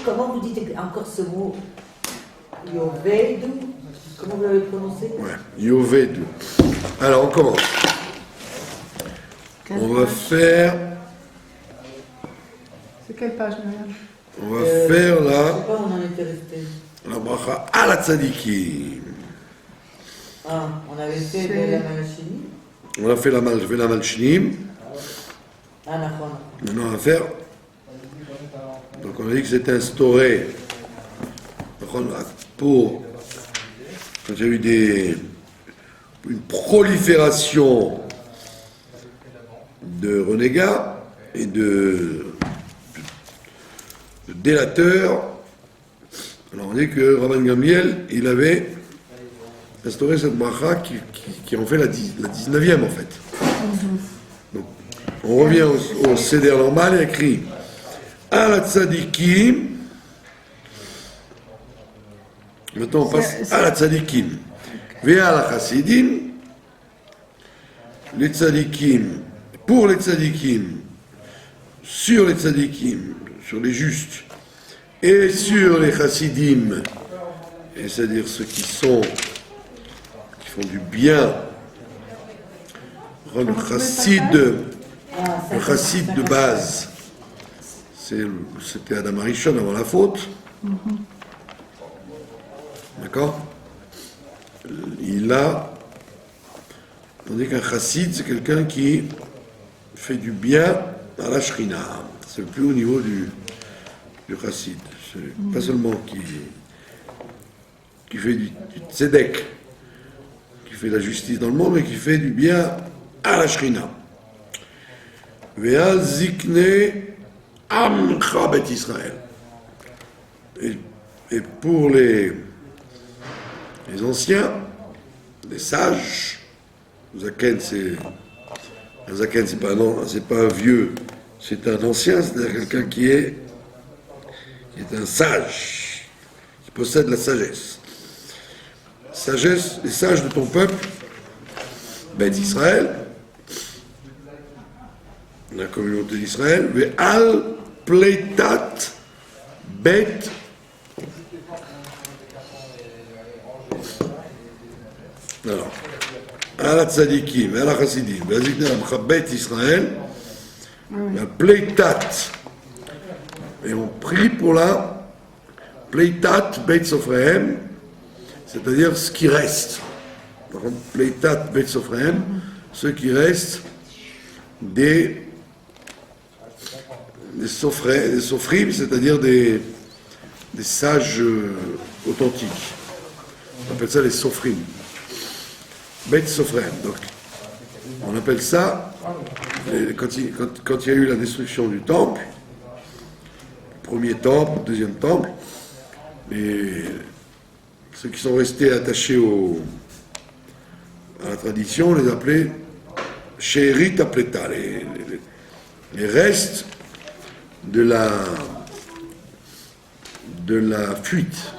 Comment vous dites encore ce mot? Yovedu? Comment vous l'avez prononcé? Ouais, Yovedu. Alors, on commence. On va faire... C'est quelle page, Myriam? On va faire Je la... sais pas où on en était resté. La bracha à la tzadikim. Ah, on avait fait de la malachini. On a fait la malchinim. Ah, d'accord. Maintenant, on va faire. Donc, on a dit que c'était instauré pour. Quand il y a eu une prolifération de renégats et de délateurs. Alors, on dit que Rabban Gamliel, il avait instauré cette bracha qui en fait la 19e en fait. Donc, on revient au Seder normal et écrit à la tzadikim. Maintenant on passe à la tzadikim. Vea la chassidim. Les tzadikim, pour les tzadikim, sur les tzadikim, sur les justes, et sur les chassidim, et c'est-à-dire ceux qui font du bien. Le chassid de base, c'était Adam Arishon avant la faute. D'accord? Tandis qu'un chassid, c'est quelqu'un qui fait du bien à la shrina. C'est le plus haut niveau du chassid. C'est pas seulement qui fait du tzedek, qui fait la justice dans le monde, mais qui fait du bien à la shrina. Ve'al zikne amcha bet Israël. Et pour les anciens, les sages, Zaken, c'est pas un vieux, c'est un ancien, c'est-à-dire quelqu'un qui est un sage, qui possède la sagesse. Sagesse, les sages de ton peuple, Bet Israël, la communauté d'Israël, Ve'al pleitat bet alors, à la tzadikim, à la chassidim, Bet Israël, la pleitat, et on prie pour la pleitat bet Sofrehem, c'est-à-dire ce qui reste. Par contre, pleitat bet Sofrehem, ce qui reste des sofrim, c'est-à-dire des sages authentiques. On appelle ça les sofrim. Bet Sofrehem. Donc, on appelle ça, quand il y a eu la destruction du temple, premier temple, deuxième temple, et ceux qui sont restés attachés à la tradition, on les appelait She'erit Apleta, les restes de la fuite,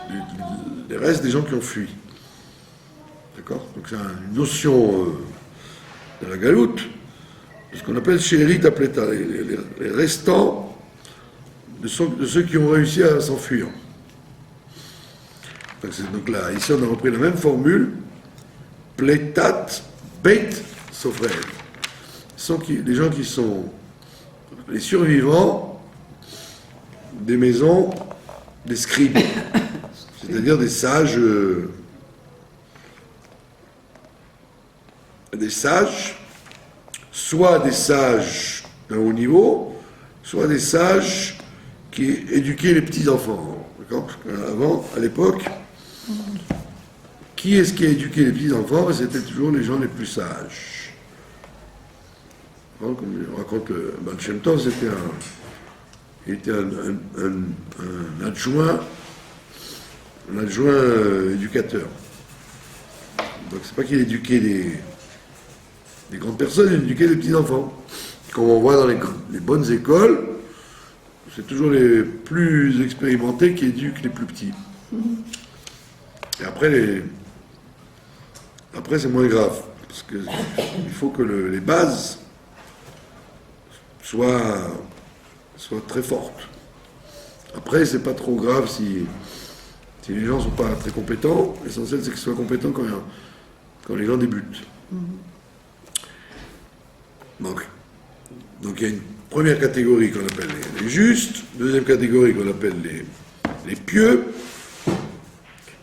les restes des gens qui ont fui. D'accord? Donc c'est une notion de la galoute, ce qu'on appelle She'erit Apleta, les restants de ceux qui ont réussi à s'enfuir. Donc là, ici on a repris la même formule, Pleitat Bet Sofrehem. Les gens qui sont les survivants des maisons des scribes, c'est-à-dire des sages, soit des sages d'un haut niveau, soit des sages qui éduquaient les petits-enfants. D'accord? Parce qu'avant, à l'époque, qui est-ce qui a éduqué les petits-enfants? C'était toujours les gens les plus sages. Comme raconte le Baal Shem Tov, il était un adjoint éducateur. Donc c'est pas qu'il éduquait des grandes personnes, il éduquait des petits-enfants. Comme on voit dans les bonnes écoles, c'est toujours les plus expérimentés qui éduquent les plus petits. Et après c'est moins grave, parce qu'il faut que les bases soient très fortes. Après, c'est pas trop grave si les gens ne sont pas très compétents. L'essentiel, c'est qu'ils soient compétents quand les gens débutent. Donc, il y a une première catégorie qu'on appelle les justes, deuxième catégorie qu'on appelle les pieux,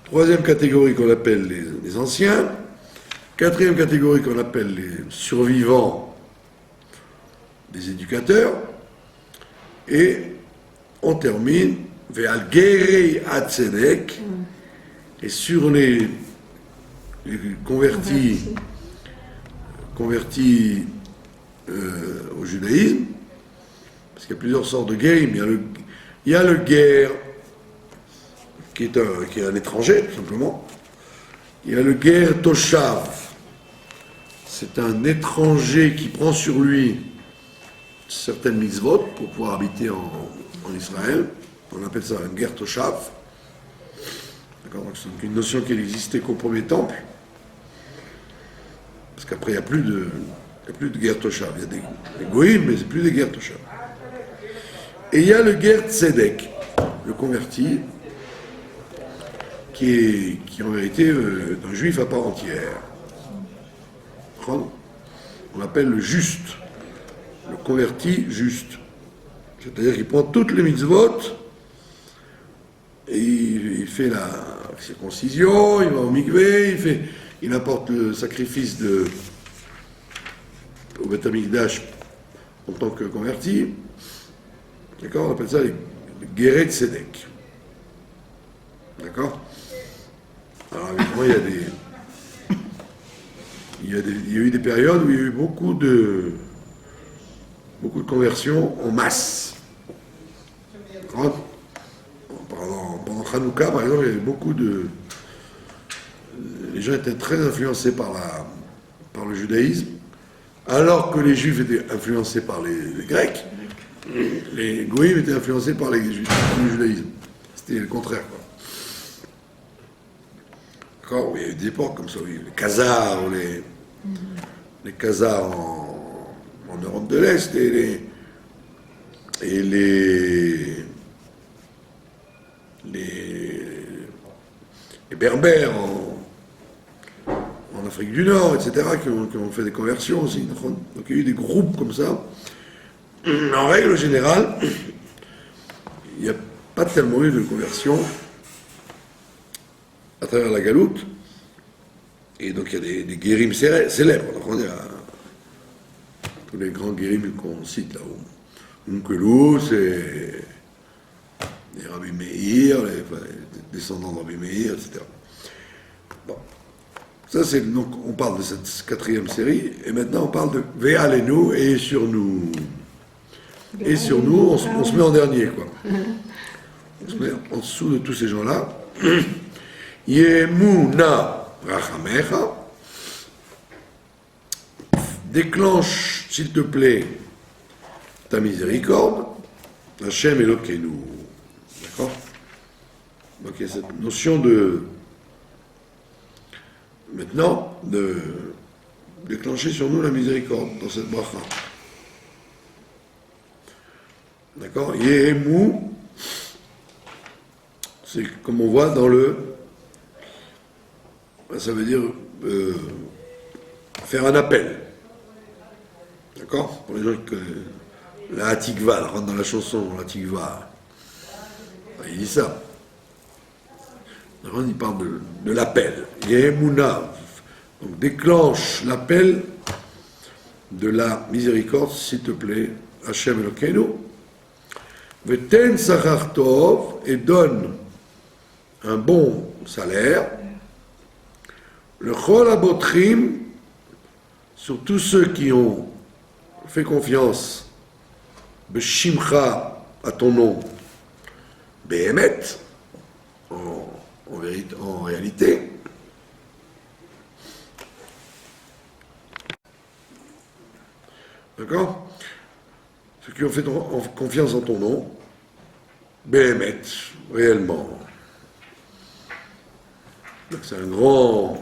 troisième catégorie qu'on appelle les anciens, quatrième catégorie qu'on appelle les survivants des éducateurs, et on termine vers Gerei Hatzedek, et sur les convertis au judaïsme, parce qu'il y a plusieurs sortes de guérim. Il y a le guerre qui est un étranger, tout simplement. Il y a le guerre Toshav. C'est un étranger qui prend sur lui certaines mitzvot pour pouvoir habiter en Israël. On appelle ça un guerre Toshav. D'accord, donc c'est une notion qui n'existait qu'au premier temple. Parce qu'après, il n'y a plus de guerre Toshav. Il y a des goïms, mais c'est plus des guerres Toshav. Et il y a le guerre Tzedek, le converti, qui est en vérité un juif à part entière. On l'appelle le juste, le converti juste. C'est-à-dire qu'il prend toutes les mitzvot, et il fait la circoncision, il va au mikvé, il apporte le sacrifice au Beth Amikdash en tant que converti. D'accord, on appelle ça les Gerei Tzedek. D'accord. Alors évidemment, il y a eu des périodes où il y a eu beaucoup de conversions en masse. D'accord. Pendant Hanouka, par exemple, il y avait beaucoup les gens étaient très influencés par le judaïsme, alors que les juifs étaient influencés par les grecs, les goïms étaient influencés par le judaïsme. C'était le contraire, quoi. D'accord, il y a eu des époques comme ça, oui, les Khazars, les Khazars en Europe de l'Est et les Berbères en Afrique du Nord, etc., qui ont fait des conversions aussi. Donc il y a eu des groupes comme ça. En règle générale, il n'y a pas tellement eu de conversion à travers la galoute. Et donc il y a des guérims célèbres. Donc on a tous les grands guérims qu'on cite là, Onkelos et les Rabbi Meir, les descendants de Rabbi Meir, etc. Bon. Ça, donc, on parle de cette quatrième série, et maintenant on parle de Ve'alenu et sur nous. Et sur nous, on se met en dernier, quoi. On se met en dessous de tous ces gens-là. Yemuna Rachamecha. Déclenche, s'il te plaît, ta miséricorde. Hashem Elokeinu. D'accord? Donc il y a cette notion maintenant de déclencher sur nous la miséricorde dans cette bracha. D'accord? Yehemu, c'est comme on voit dans ça veut dire faire un appel. D'accord? Pour les gens qui connaissent la Hatikva, elle rentre dans la chanson, la Hatikva. Il dit ça. Il parle de l'appel. Yehemuna. Donc déclenche l'appel de la miséricorde, s'il te plaît, Hashem Elokeinu. Veten sachar tov, et donne un bon salaire. Le chol abotrim, sur tous ceux qui ont fait confiance, beshimcha, à ton nom, behemet, en réalité. D'accord? Ceux qui ont fait confiance en ton nom, behemet, réellement. Donc c'est un grand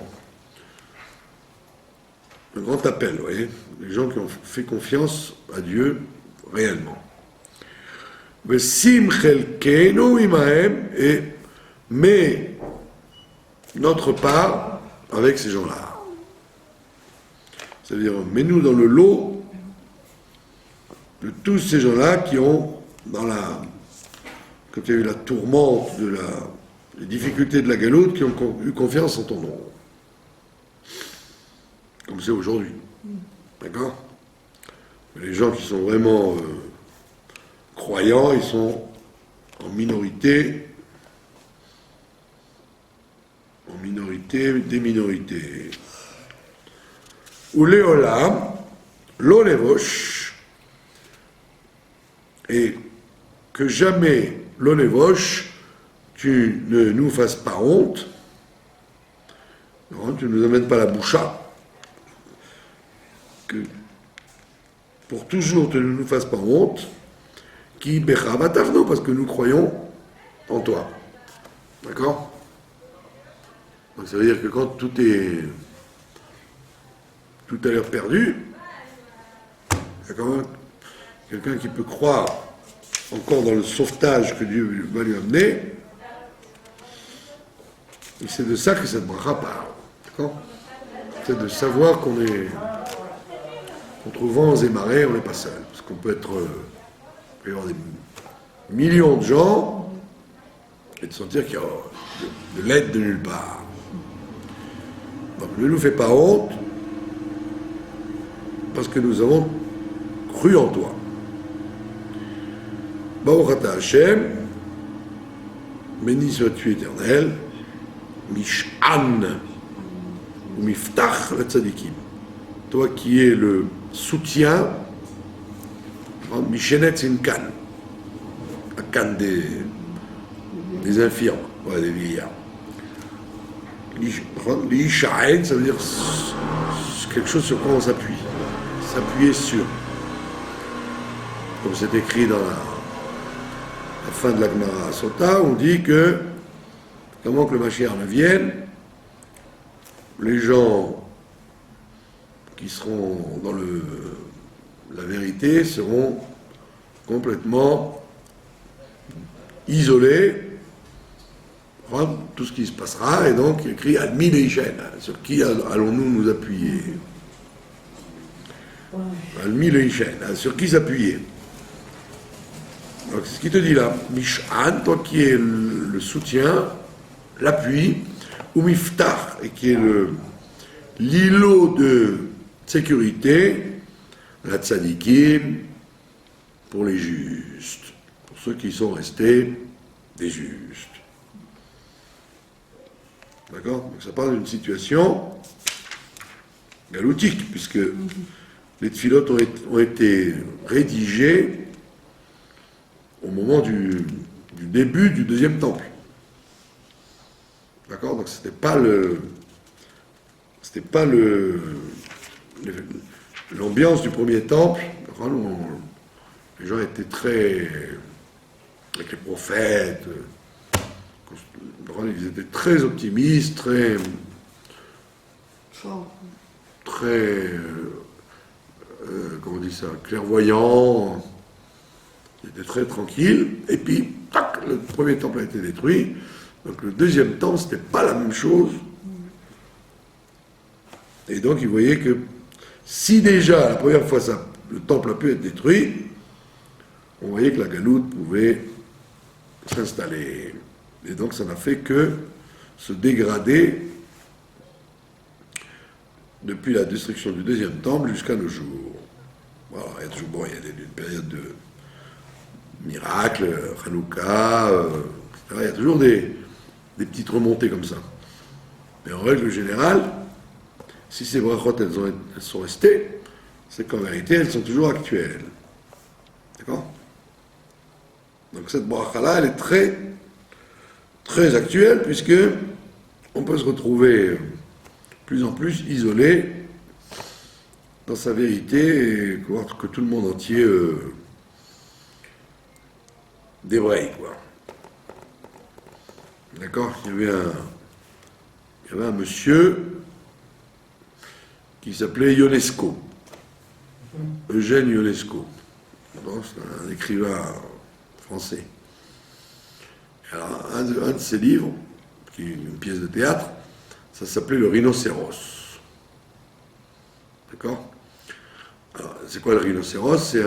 appel, vous voyez, les gens qui ont fait confiance à Dieu réellement. Vesim chelkenu imahem, et mets notre part avec ces gens-là. C'est-à-dire, mets-nous dans le lot de tous ces gens-là qui ont, quand il y a eu la tourmente les difficultés de la galoute, qui ont eu confiance en ton nom. Comme c'est aujourd'hui. D'accord? Les gens qui sont vraiment croyants, ils sont en minorité, des minorités. Ou Léolam, l'Olevosh, et que jamais l'Olevosh, tu ne nous fasses pas honte, non, tu ne nous amènes pas la boucha, que pour toujours tu ne nous fasses pas honte, qui bechavatavno, parce que nous croyons en toi. D'accord? Donc ça veut dire que quand tout a l'air perdu, il y a quand même quelqu'un qui peut croire encore dans le sauvetage que Dieu va lui amener, et c'est de ça que cette bracha parle. D'accord? C'est de savoir contre vents et marées, on n'est pas seul. Parce qu'on peut être... il peut y avoir des millions de gens et de sentir qu'il y a de l'aide de nulle part. Donc ne nous fais pas honte parce que nous avons cru en toi. Baruch ata Hashem, béni sois-tu éternel, Mish'an ou Miftach la tzadikim. Toi qui es le soutien, Mishenet c'est une canne, la canne des infirmes, ouais, des vieillards. L'Ishaen, ça veut dire quelque chose sur quoi on s'appuie, s'appuyer sur. Comme c'est écrit dans la fin de la Gemara Sota, on dit que, comment que le Mashiach ne vienne, les gens qui seront dans la vérité seront complètement isolés, tout ce qui se passera, et donc écrit Admi Leishen, sur qui allons-nous nous appuyer? Admi Leishen, sur qui s'appuyer? Donc c'est ce qu'il te dit là, Mish'an, toi qui es le soutien, l'appui, ou Miftach, et qui est l'îlot de sécurité, la tzadikim, pour les justes, pour ceux qui sont restés des justes. D'accord? Donc ça parle d'une situation galoutique, puisque les tfilotes ont été rédigées au moment du début du deuxième temple. D'accord? Donc c'était pas l'ambiance du premier temple. Les gens étaient très, avec les prophètes, ils étaient très optimistes, très comment on dit ça, clairvoyants, ils étaient très tranquilles, et puis, tac, le premier temple a été détruit, donc le deuxième temple, c'était pas la même chose, et donc ils voyaient que si déjà, la première fois, le temple a pu être détruit, on voyait que la galoute pouvait s'installer. Et donc ça n'a fait que se dégrader depuis la destruction du deuxième temple jusqu'à nos jours. Voilà, il y a toujours il y a une période de miracles, Hanouka, etc. Il y a toujours des petites remontées comme ça. Mais en règle générale, si ces brachot elles sont restées, c'est qu'en vérité elles sont toujours actuelles. D'accord? Donc cette bracha-là, elle est très, très actuelle, puisque on peut se retrouver de plus en plus isolé dans sa vérité et voir que tout le monde entier débraye, quoi. D'accord? Il y avait un monsieur qui s'appelait Ionesco, Eugène Ionesco. C'est un écrivain français. Alors, un de ses livres, qui est une pièce de théâtre, ça s'appelait Le Rhinocéros. D'accord? Alors, c'est quoi le rhinocéros? C'est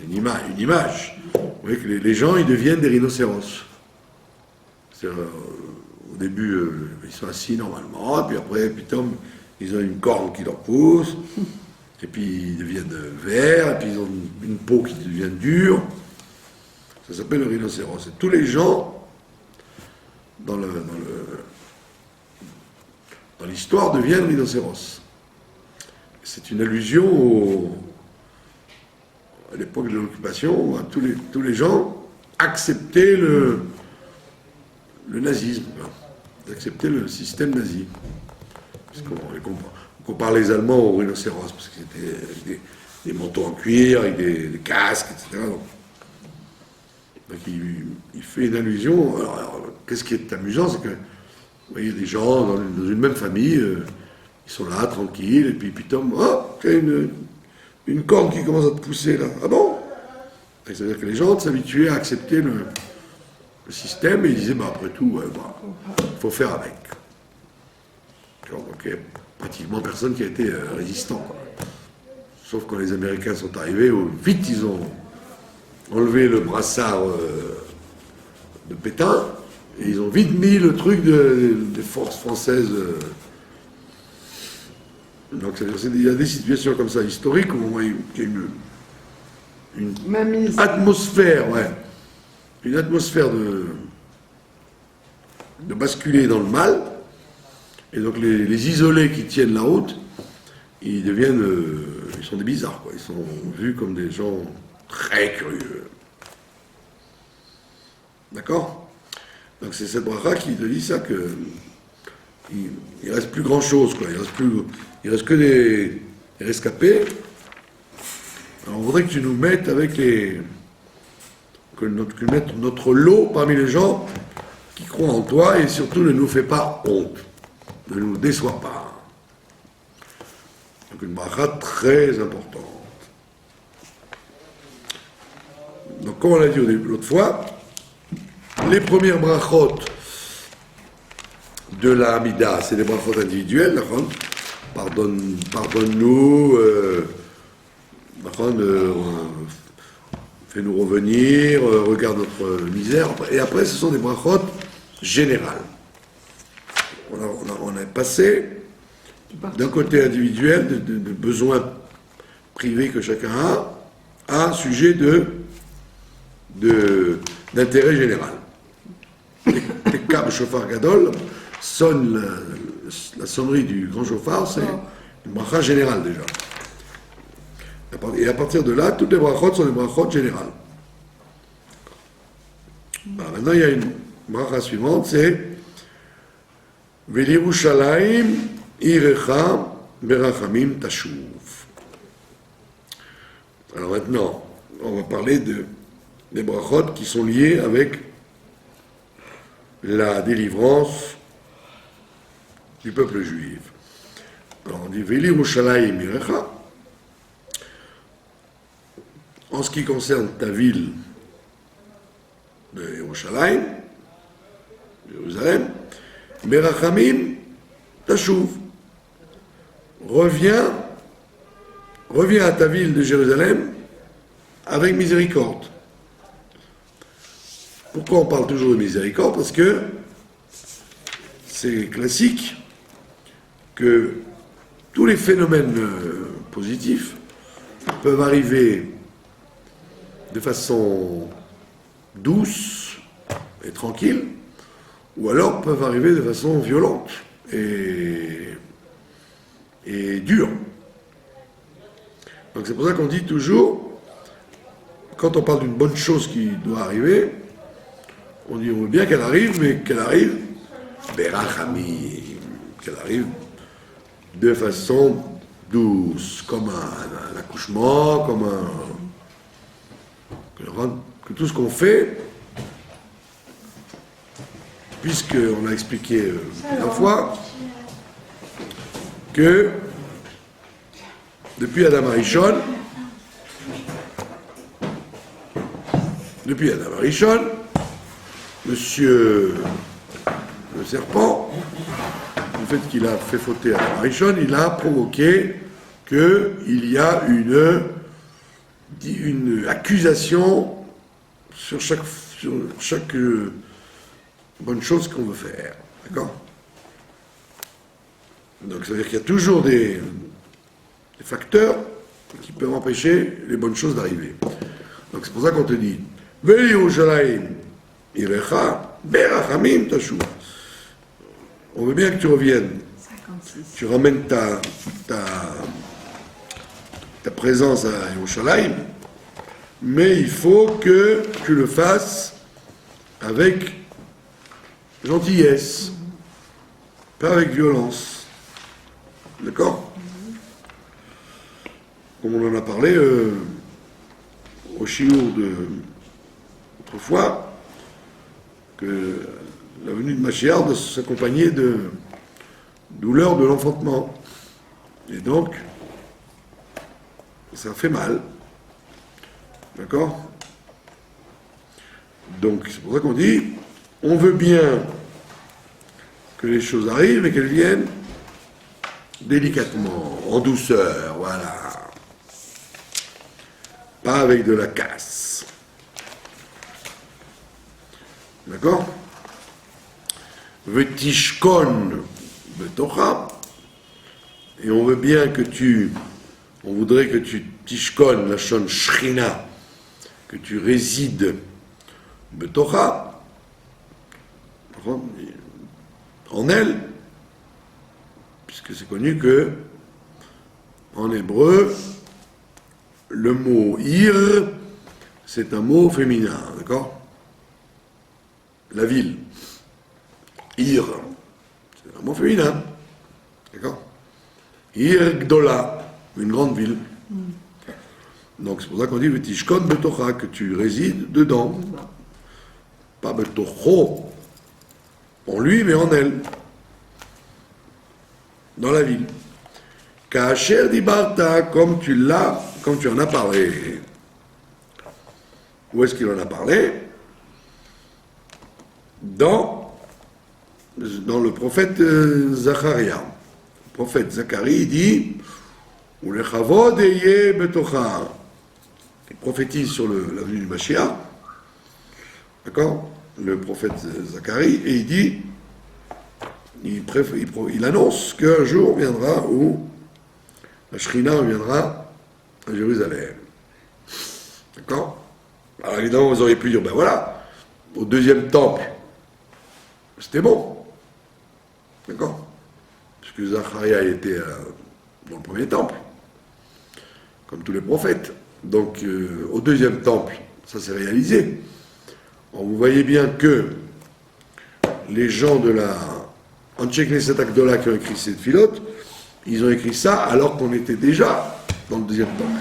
une image. Vous voyez que les gens, ils deviennent des rhinocéros. Au début, ils sont assis normalement, puis après, putain, ils ont une corne qui leur pousse, et puis ils deviennent verts, et puis ils ont une peau qui devient dure. Ça s'appelle le rhinocéros. Et tous les gens, dans l'histoire, deviennent rhinocéros. C'est une allusion à l'époque de l'occupation, où tous les gens acceptaient le nazisme, acceptaient le système nazi. On compare les Allemands aux rhinocéros, parce que c'était des manteaux en cuir, avec des casques, etc. Donc il fait une allusion. Alors, qu'est-ce qui est amusant, c'est que vous voyez des gens dans une même famille, ils sont là, tranquilles, et puis putain, il y a une corne qui commence à te pousser là. Ah bon? C'est-à-dire que les gens s'habituaient à accepter le système, et ils disaient, après tout, il faut faire avec. Donc il n'y a pratiquement personne qui a été résistant, quoi. Sauf quand les Américains sont arrivés, vite ils ont enlevé le brassard de Pétain, et ils ont vite mis le truc des forces françaises. Donc il y a des situations comme ça, historiques, où on voit qu'il y a une atmosphère, une atmosphère de basculer dans le mal, et donc les isolés qui tiennent la route, ils sont des bizarres, quoi. Ils sont vus comme des gens très curieux. D'accord? Donc c'est cette bracha qui te dit ça, que il reste plus grand chose, quoi. Il reste que des rescapés. Alors on voudrait que tu nous mettes que mettre notre lot parmi les gens qui croient en toi, et surtout ne nous fais pas honte, ne nous déçois pas. Donc une bracha très importante. Donc comme on l'a dit l'autre fois, les premières brachot de la Hamida, c'est des brachot individuelles. Pardonne-nous, fais-nous revenir, regarde notre misère. Et après, ce sont des brachot générales. On est passé d'un côté individuel, de besoins privés que chacun a, à un sujet d'intérêt général. Tekab Shofar Gadol sonne la sonnerie du grand chauffard, c'est une bracha générale déjà. Et à partir de là, toutes les brachot sont des brachot générales. Maintenant, il y a une bracha suivante, c'est V'l'Yerushalayim irecha berachamim tashuv. Alors maintenant, on va parler des brachot qui sont liés avec la délivrance du peuple juif. Alors on dit V'l'Yerushalayim irecha. En ce qui concerne ta ville de Yerushalayim, Jérusalem, Berachamim Tashuv. Reviens à ta ville de Jérusalem avec miséricorde. Pourquoi on parle toujours de miséricorde? Parce que c'est classique que tous les phénomènes positifs peuvent arriver de façon douce et tranquille, ou alors peuvent arriver de façon violente et dure. Donc c'est pour ça qu'on dit toujours, quand on parle d'une bonne chose qui doit arriver, on dit on veut bien qu'elle arrive, mais qu'elle arrive berachamim, qu'elle arrive de façon douce, comme un accouchement, que tout ce qu'on fait, puisqu'on a expliqué plusieurs fois que depuis Adam Arishon, depuis Adam Arishon, monsieur le serpent, le fait qu'il a fait fauter Adam Arishon, il a provoqué qu'il y a une accusation sur chaque bonne chose qu'on veut faire. D'accord? Donc ça veut dire qu'il y a toujours des facteurs qui peuvent empêcher les bonnes choses d'arriver. Donc c'est pour ça qu'on te dit Veli Yerushalayim Irecha Berachamim Tashuva. On veut bien que tu reviennes. 56. Tu ramènes ta présence à Yerushalayim, mais il faut que tu le fasses avec gentillesse, pas avec violence. D'accord? Comme on en a parlé au shiur de autrefois, que la venue de Mashiach doit s'accompagner de douleur de l'enfantement. Et donc, ça fait mal. D'accord? Donc, c'est pour ça qu'on dit, on veut bien que les choses arrivent et qu'elles viennent délicatement, en douceur, voilà. Pas avec de la casse. D'accord? Vetishkon betocha. Et on veut bien que on voudrait que tu tishkon, la shon shrina, que tu résides betocha, en elle, puisque c'est connu que, en hébreu, le mot ir, c'est un mot féminin, d'accord? La ville. Ir, c'est un mot féminin, d'accord? Ir Gdola, une grande ville. Donc c'est pour ça qu'on dit Vetishkon betocha, que tu résides dedans. Pas betocho, en lui, mais en elle. Dans la ville. Kacher dibarta, comme tu en as parlé. Où est-ce qu'il en a parlé? Dans le prophète Zacharia. Le prophète Zacharie dit Ulechavod eye betocha. Il prophétise sur la venue du Mashiach. D'accord? Le prophète Zacharie, et il dit, il annonce qu'un jour viendra où la Shrina viendra à Jérusalem. D'accord? Alors évidemment, vous auriez pu dire, ben voilà, au deuxième temple, c'était bon. D'accord? Puisque Zacharia était dans le premier temple, comme tous les prophètes. Donc, au deuxième temple, ça s'est réalisé. Alors, vous voyez bien que les gens de la Anshe Knesset Agdola qui ont écrit cette filote, ils ont écrit ça alors qu'on était déjà dans le deuxième temple.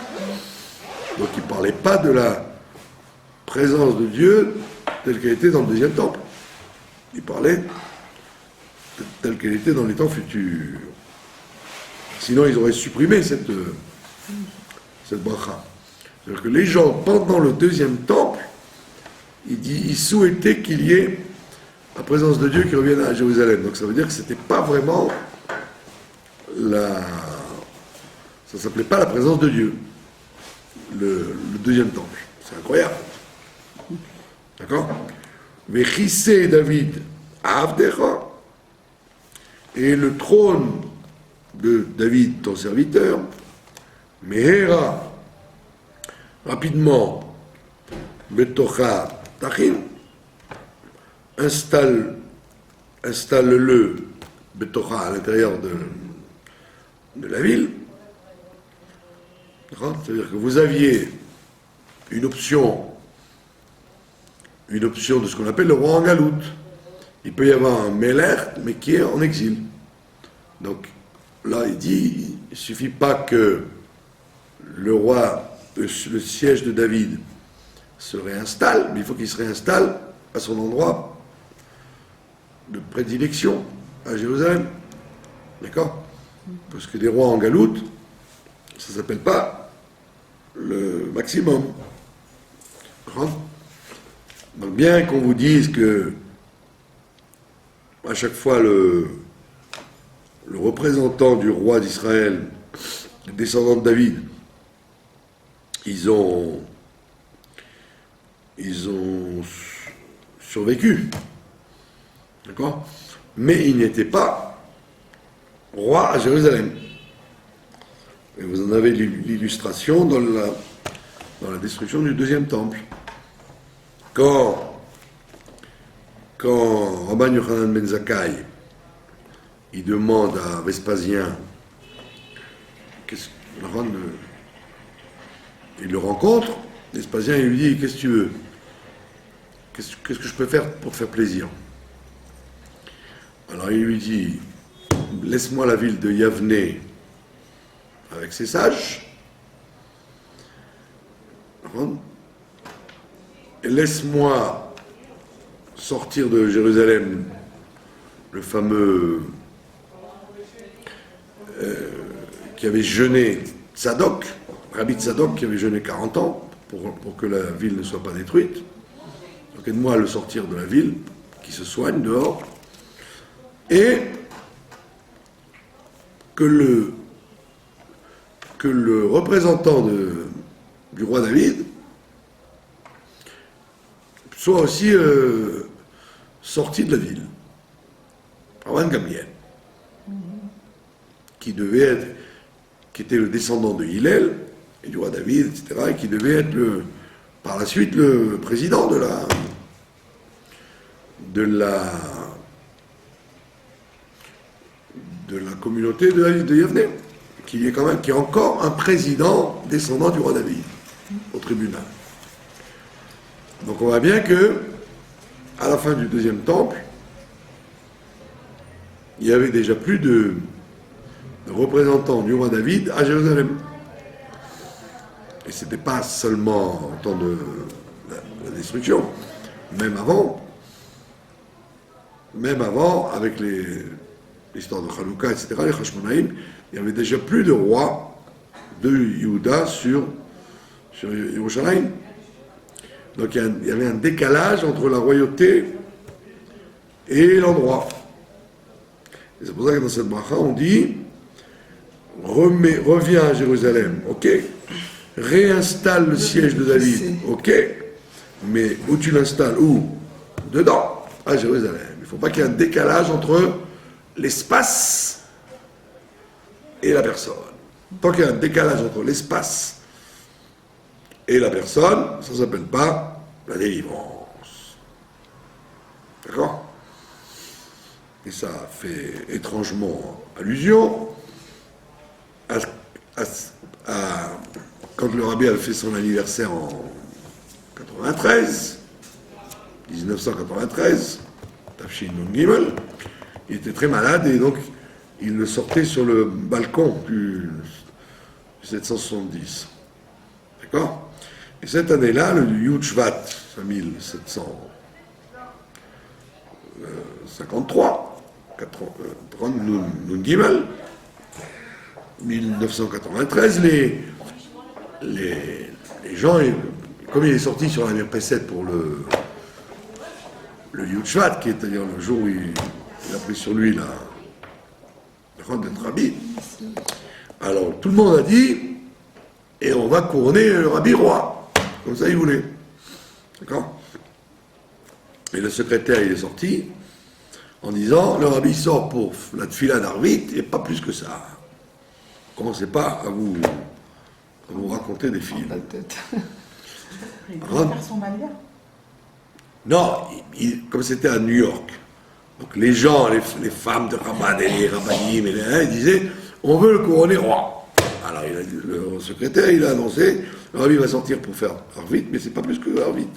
Donc ils ne parlaient pas de la présence de Dieu telle qu'elle était dans le deuxième temple. Ils parlaient telle qu'elle était dans les temps futurs. Sinon ils auraient supprimé cette bracha. C'est-à-dire que les gens, pendant le deuxième temple, ils souhaitaient qu'il y ait la présence de Dieu qui revienne à Jérusalem. Donc ça veut dire que c'était pas vraiment ça s'appelait pas la présence de Dieu, le deuxième temple. C'est incroyable. D'accord? Vechissé David Avdecha, et le trône de David, ton serviteur, Mehera, rapidement, Betocha Tachin, installe-le, Betocha, à l'intérieur de la ville. C'est-à-dire que vous aviez une option de ce qu'on appelle le roi en galoute. Il peut y avoir un Melech, mais qui est en exil. Donc, là, il dit, il ne suffit pas que le roi, le siège de David, se réinstalle, mais il faut qu'il se réinstalle à son endroit de prédilection, à Jérusalem. D'accord? Parce que des rois en galoute, ça ne s'appelle pas le maximum. Donc bien qu'on vous dise que à chaque fois le représentant du roi d'Israël, les descendants de David, ils ont survécu, d'accord? Mais ils n'étaient pas rois à Jérusalem. Et vous en avez l'illustration dans la destruction du deuxième temple. Quand Rabban Yochanan ben Zakkai, il demande à Vespasien, il le rencontre, Vespasien il lui dit, qu'est-ce que tu veux? Qu'est-ce que je peux faire pour te faire plaisir? Alors il lui dit, laisse-moi la ville de Yavne avec ses sages, et laisse-moi sortir de Jérusalem le fameux qui avait jeûné Tzadok, Rabbi Tzadok qui avait jeûné 40 ans pour que la ville ne soit pas détruite. Donc aide-moi à le sortir de la ville, qui se soigne dehors, et que le représentant du roi David soit aussi sorti de la ville. Rabban Gamliel, qui était le descendant de Hillel et du roi David, etc., et qui devait être par la suite le président de la communauté de Yavne, qui est encore un président descendant du roi David au tribunal. Donc on voit bien que à la fin du deuxième temple, il y avait déjà plus de représentants du roi David à Jérusalem. Et ce n'était pas seulement en temps de la destruction, même avant, avec l'histoire de Hanouka, etc., les Hashmonaïm, il y avait déjà plus de rois de Yehuda sur Yerushalayim. Donc il y avait un décalage entre la royauté et l'endroit. Et c'est pour ça que dans cette bracha, on dit reviens à Jérusalem, ok? Réinstalle le siège de David, ok? Mais où tu l'installes? Où? Dedans, à Jérusalem. Il ne faut pas qu'il y ait un décalage entre l'espace et la personne. Tant qu'il y a un décalage entre l'espace et la personne, ça ne s'appelle pas la délivrance. D'accord? Et ça fait étrangement allusion quand le rabbi avait fait son anniversaire en 1993, Tafshin Nun Gimel, il était très malade et donc il le sortait sur le balcon du 770. D'accord? Et cette année-là, le Yud Shvat 5753, Nun Gimel, 1993, les gens, comme il est sorti sur la Merpesset pour le Yud Shvat, qui est c'est-à-dire le jour où il a pris sur lui la robe d'être rabbi, alors tout le monde a dit, et on va couronner le rabbi roi, comme ça il voulait. D'accord? Et le secrétaire, il est sorti en disant, le rabbi sort pour la tfila d'Arvit, et pas plus que ça. Commencez pas à vous raconter des films. Il voulait faire son malien. Non, comme c'était à New York, donc les gens, les femmes de Rabat et les Rabbanim, ils disaient, on veut le couronner roi. Alors le secrétaire, il a annoncé, le rabbi va sortir pour faire Arvit, mais c'est pas plus que Arvit.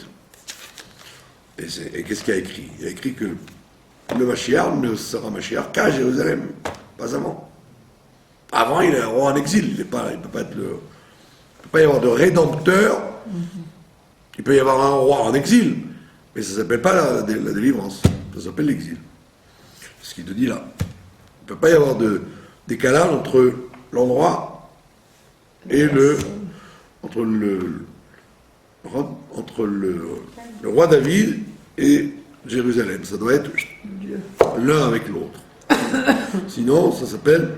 Et qu'est-ce qu'il a écrit? Il a écrit que le Mashiach ne sera Mashiach qu'à Jérusalem, pas avant. Avant, il est un roi en exil. Il peut pas être il peut pas y avoir de rédempteur. Il peut y avoir un roi en exil, mais ça ne s'appelle pas la délivrance. Ça s'appelle l'exil. C'est ce qu'il te dit là. Il ne peut pas y avoir de décalage entre l'endroit et entre entre le roi David et Jérusalem. Ça doit être l'un avec l'autre. Sinon, ça s'appelle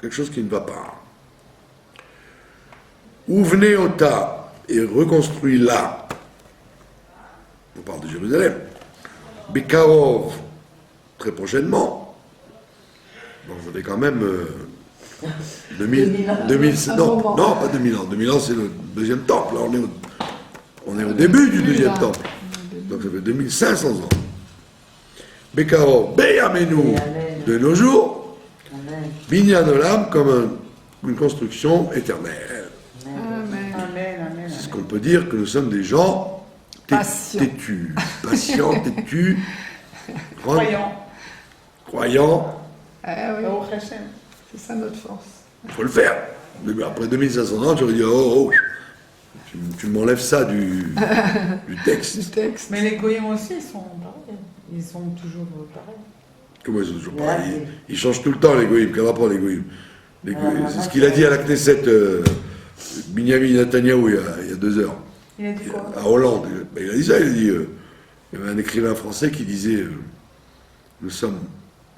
quelque chose qui ne va pas. Ouvenez Ota et reconstruit là. On parle de Jérusalem. Bekarov, très prochainement. Bon, vous avez quand même 2000 non, non, pas 2000 ans. 2000 ans, c'est le deuxième temple. Là, on est au début du deuxième temple. Donc ça fait 2500 ans. Bekarov, Beyamenu, de nos jours, Binyan Olam comme une construction éternelle. Amen, amen. C'est ce qu'on peut dire que nous sommes des gens têtus, patients, têtus, croyants. Ah oui. C'est ça notre force. Il faut le faire. Mais après 2500 ans, tu aurais dit oh, tu m'enlèves ça du texte. Mais les goyim aussi, ils sont pareils. Ils sont toujours pareils. Comment ils sont toujours pareils? Ils changent tout le temps, les goyim. Quel rapport, les goyim? C'est ce qu'il a dit à la Knesset, Binyamin Netanyahu, il y a 2 heures. Il a dit quoi? À Hollande. Il a dit ça, il a dit. Il y avait un écrivain français qui disait nous sommes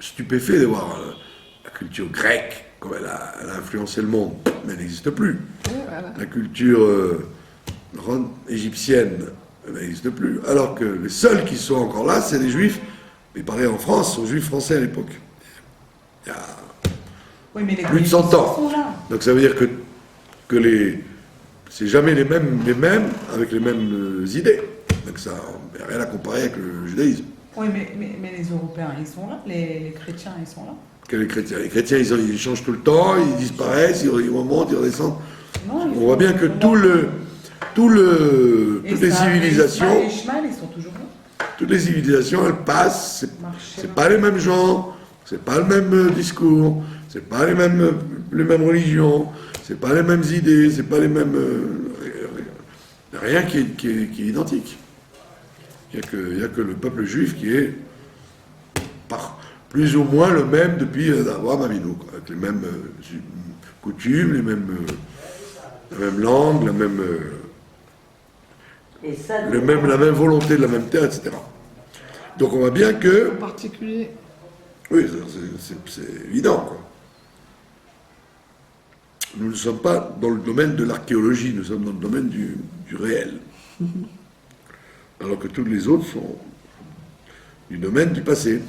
stupéfaits de voir la culture grecque, comme elle a influencé le monde, mais elle n'existe plus. Voilà. La culture égyptienne, elle n'existe plus. Alors que les seuls qui sont encore là, c'est les juifs, mais parlaient en France, aux juifs français à l'époque. Il y a mais les plus de 100 ans. sont là. Donc ça veut dire que c'est jamais les mêmes avec les mêmes idées. Donc ça n'a rien à comparer avec le judaïsme. Oui, mais les Européens, ils sont là. Les chrétiens, ils sont là. Que les chrétiens, ils changent tout le temps, ils disparaissent, ils remontent, ils redescendent. Non, On voit bien que toutes les civilisations, Les Ishmael, ils sont toujours là. toutes les civilisations, elles passent. C'est pas les mêmes gens, c'est pas le même discours, c'est pas les mêmes religions, c'est pas les mêmes idées, c'est pas les mêmes. Rien qui est identique. Il n'y a que le peuple juif qui est plus ou moins le même depuis Abraham Avinu, avec les mêmes coutumes, la même langue, la même volonté de la même terre, etc. Donc on voit bien que... En particulier. Oui, c'est évident, quoi. Nous ne sommes pas dans le domaine de l'archéologie, nous sommes dans le domaine du réel. Alors que tous les autres sont du domaine du passé.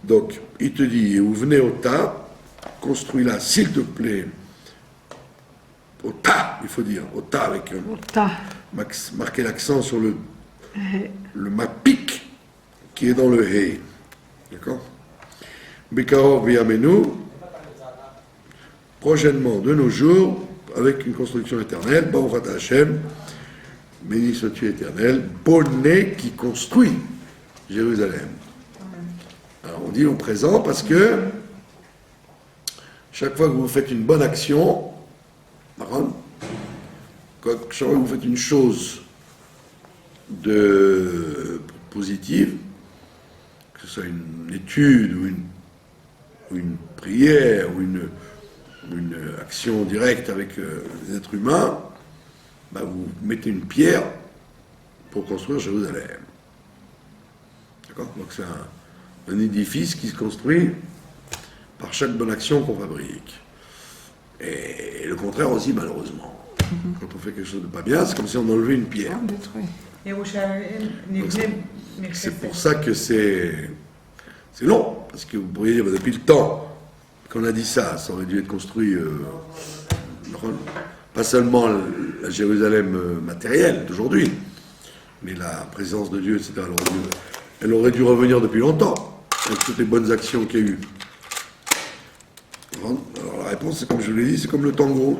Donc, il te dit, vous venez au tas, construis-la, s'il te plaît, au tas, il faut dire, au tas, avec marquer l'accent sur le mapik qui est dans le hé. D'accord? Bekarov Biyamenu, prochainement, de nos jours, avec une construction éternelle, Baruch Hashem, béni sois-tu éternel, bonnet qui construit Jérusalem. Alors on dit au présent parce que chaque fois que vous faites une bonne action, chaque fois que vous faites une chose positive, que ce soit une étude ou une prière ou une action directe avec les êtres humains, vous mettez une pierre pour construire Jérusalem. D'accord? Donc c'est un édifice qui se construit par chaque bonne action qu'on fabrique. Et le contraire aussi, malheureusement. Quand on fait quelque chose de pas bien, c'est comme si on enlevait une pierre. C'est pour ça que c'est long. Parce que vous pourriez dire, depuis le temps qu'on a dit ça aurait dû être construit, pas seulement la Jérusalem matérielle d'aujourd'hui, mais la présence de Dieu, etc. Elle aurait dû revenir depuis longtemps, avec toutes les bonnes actions qu'il y a eu. Alors la réponse, c'est comme je vous l'ai dit, c'est comme le tango.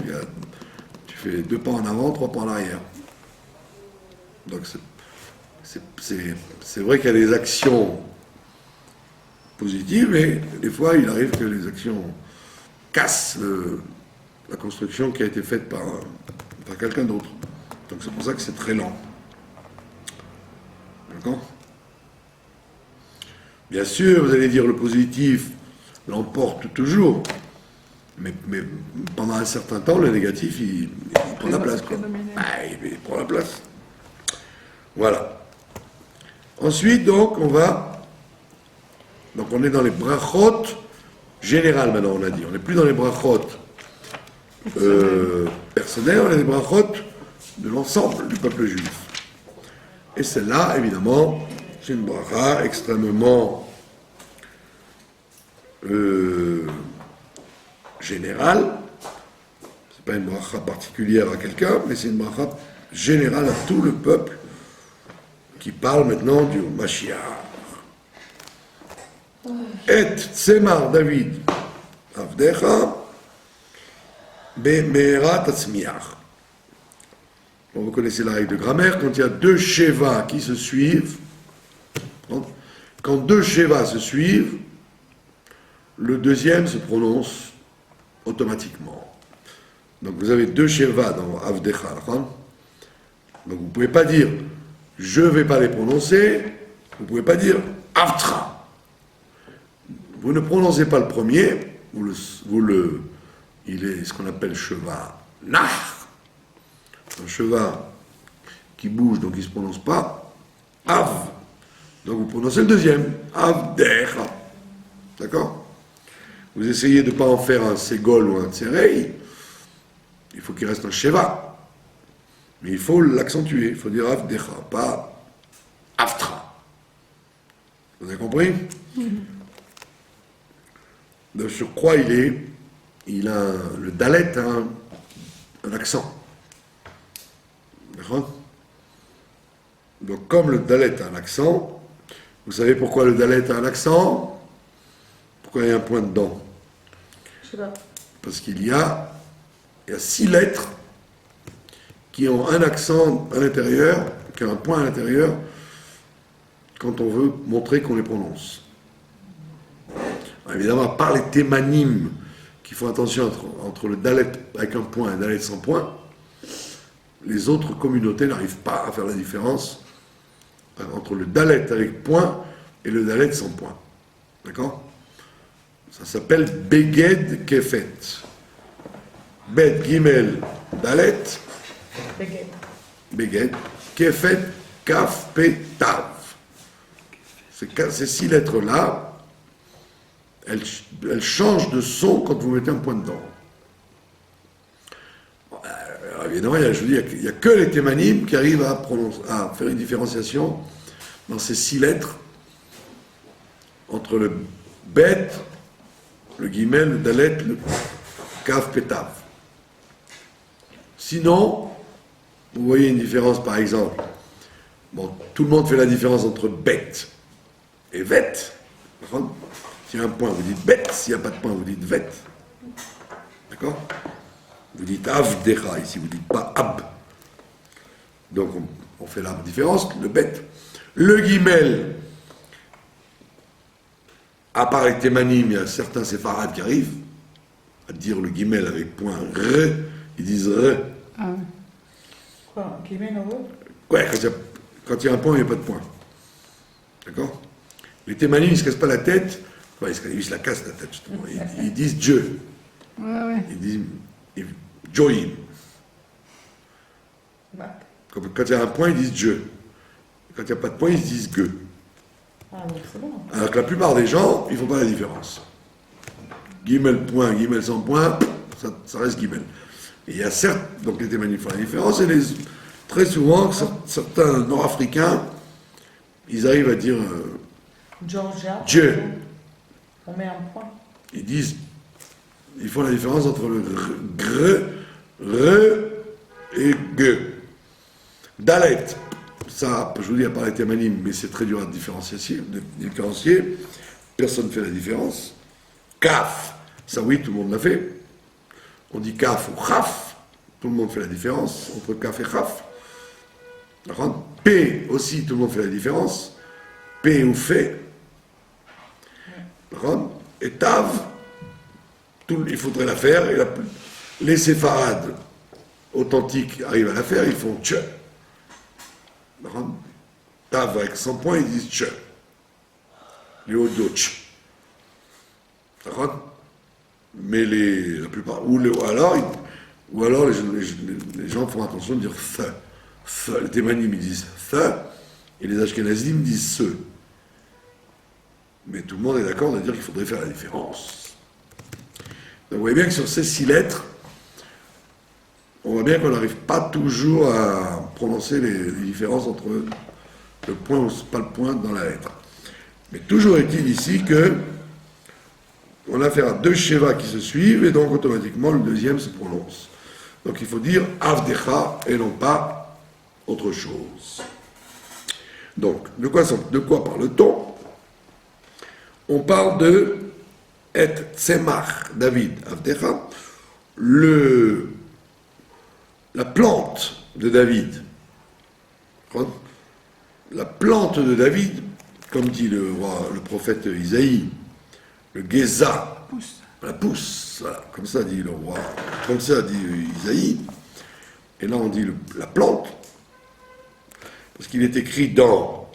Tu fais 2 pas en avant, 3 pas en arrière. Donc c'est vrai qu'il y a des actions positives, mais des fois, il arrive que les actions cassent la construction qui a été faite par quelqu'un d'autre. Donc c'est pour ça que c'est très lent. D'accord? Bien sûr, vous allez dire le positif l'emporte toujours. Mais pendant un certain temps, le négatif, il prend la place. Quoi. Il prend la place. Voilà. Ensuite, donc, on est dans les brachot générales maintenant, on a dit. On n'est plus dans les brachot personnels, on est dans les brachot de l'ensemble du peuple juif. Et celle-là, évidemment, c'est une bracha extrêmement générale. C'est pas une bracha particulière à quelqu'un, mais c'est une bracha générale à tout le peuple qui parle maintenant du Mashiach. Et Tzemar David Avdecha Bemerat Atzmiach. Vous connaissez la règle de grammaire, quand il y a deux Sheva qui se suivent, quand deux Sheva se suivent, le deuxième se prononce automatiquement. Donc vous avez deux Sheva dans Avdecha. Donc vous ne pouvez pas dire je ne vais pas les prononcer, vous ne pouvez pas dire Avtra. Vous ne prononcez pas le premier, il est ce qu'on appelle Sheva Nach. Un Sheva qui bouge, donc il ne se prononce pas Av. Donc vous prononcez le deuxième, Avdecha. D'accord? Vous essayez de ne pas en faire un Ségol ou un Tserei, il faut qu'il reste un Sheva. Mais il faut l'accentuer, il faut dire Avdecha, pas Avtra. Vous avez compris? De surcroît, il a le Dalet a un accent. D'accord? Donc comme le Dalet a un accent, vous savez pourquoi le Dalet a un accent? Pourquoi il y a un point dedans? Je sais pas. Parce qu'il y a 6 lettres qui ont un accent à l'intérieur, qui ont un point à l'intérieur, quand on veut montrer qu'on les prononce. Alors, évidemment, à part les thémanimes, qui font attention entre le dalet avec un point et un dalet sans point, les autres communautés n'arrivent pas à faire la différence entre le dalet avec point et le dalet sans point. D'accord? Ça s'appelle Beged Kefet. Bet Gimel Dalet. Beged, Kefet, Kaf, Pe, Tav. Ces 6 lettres-là, elles changent de son quand vous mettez un point dedans. Alors évidemment, il n'y a que les thémanimes qui arrivent à faire une différenciation dans ces 6 lettres entre le Bet, le Gimel, le Dalet, le Kaf, Pe, Tav. Sinon, vous voyez une différence, par exemple. Bon, tout le monde fait la différence entre bête et vête. S'il y a un point, vous dites bête. S'il n'y a pas de point, vous dites vête. D'accord? Vous dites avdecha, ici, vous ne dites pas ab. Donc, on fait la différence, le bête. Le guimel, à part les thémanimes, il y a certains séfarades qui arrivent à dire le guimel avec point re, ils disent re. Ah ouais. Quoi, un guillemets heureux? Ouais, quand il y a un point, il n'y a pas de point. D'accord? Les thémanimes, ils ne se cassent pas la tête. Ouais, ils se la cassent la tête, justement. Ils disent Dieu. Ouais. Ils disent Joïm. Quand il y a un point, ils disent Dieu. Quand il n'y a pas de point, ils se disent Gueux. Ah, donc c'est bon. Alors que la plupart des gens, ils ne font pas la différence. Guimel point, guimel sans point, ça reste guimel. Et il y a certes, donc les thémanimes font la différence, et très souvent, certains nord-africains, ils arrivent à dire Georgia. Dieu. On met un point. Ils font la différence entre le re et ge. Dalet, ça, je vous dis à part les thémanimes, mais c'est très dur à différencier. Personne ne fait la différence. Kaf, ça oui, tout le monde l'a fait. On dit kaf ou khaf, tout le monde fait la différence entre kaf et khaf. P aussi, tout le monde fait la différence. P ou fait. Et tav, il faudrait la faire. Et les séfarades authentiques arrivent à la faire, ils font tche. Tav avec 100 points, ils disent tche. Les autres tch. Mais la plupart, ou alors les gens font attention de dire th. Les Thémanim ils disent th, et les Ashkenazim disent ce. Mais tout le monde est d'accord de dire qu'il faudrait faire la différence. Donc vous voyez bien que sur ces 6 lettres, on voit bien qu'on n'arrive pas toujours à prononcer les différences entre le point ou pas le point dans la lettre. Mais toujours est-il ici que on a affaire à 2 Sheva qui se suivent et donc automatiquement le deuxième se prononce. Donc il faut dire Avdecha et non pas autre chose. Donc de quoi parle-t-on? On parle de Et Tzemach David Avdecha, la plante de David. La plante de David, comme dit le prophète Isaïe, le Géza, la pousse, voilà, comme ça dit le roi, comme ça dit Isaïe, et là on dit la plante, parce qu'il est écrit dans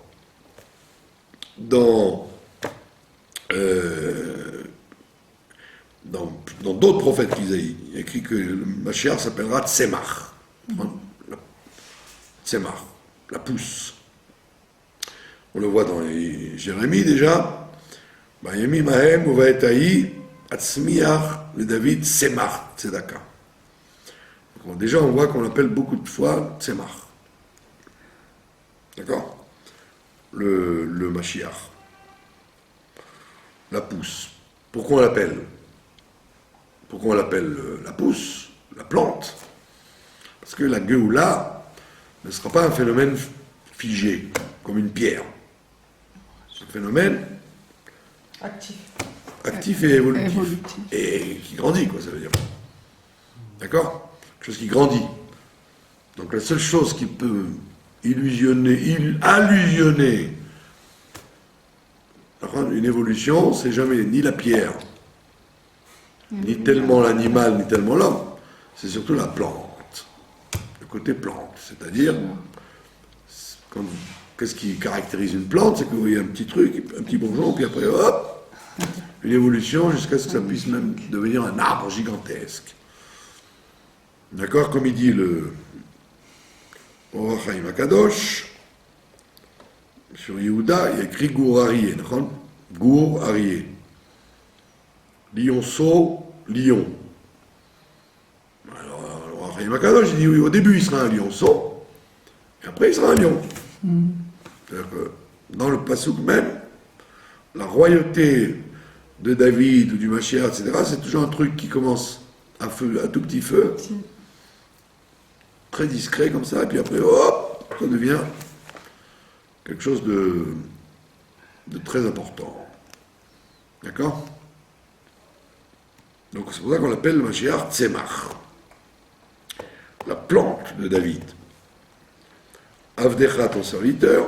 d'autres prophètes qu'Isaïe, il est écrit que le Mashiach s'appellera Tzemach. Tzemach, la pousse. On le voit dans Jérémie déjà. Bayemi Mahem Uvaetaï Atzmiach le David Tzemach Tzedaka. Déjà on voit qu'on l'appelle beaucoup de fois Tzemach. D'accord? Le Mashiach. La pousse. Pourquoi on l'appelle la pousse, la plante? Parce que la Géoula ne sera pas un phénomène figé, comme une pierre. C'est un phénomène actif et évolutif. Et qui grandit, quoi, ça veut dire. D'accord? Quelque chose qui grandit. Donc la seule chose qui peut allusionner une évolution, c'est jamais ni la pierre, ni tellement l'animal, ni tellement l'homme. C'est surtout la plante. Le côté plante. C'est-à-dire, qu'est-ce qui caractérise une plante? C'est que vous voyez un petit truc, un petit bourgeon, puis après, hop, une évolution jusqu'à ce que ça puisse même devenir un arbre gigantesque. D'accord? Comme il dit le Orach Chaim Akadosh, sur Yehuda, il y a écrit Gour Arié. Gour Arié. Lionceau, lion. Alors, le Orach Chaim Akadosh, il dit oui, au début il sera un lionceau, et après il sera un lion. C'est-à-dire que dans le Passouk même, la royauté de David ou du Mashiach, etc., c'est toujours un truc qui commence à tout petit feu, très discret comme ça, et puis après, hop, ça devient quelque chose de très important. D'accord? Donc c'est pour ça qu'on l'appelle le Mashiach Tzemach, la plante de David. Avdecha, ton serviteur,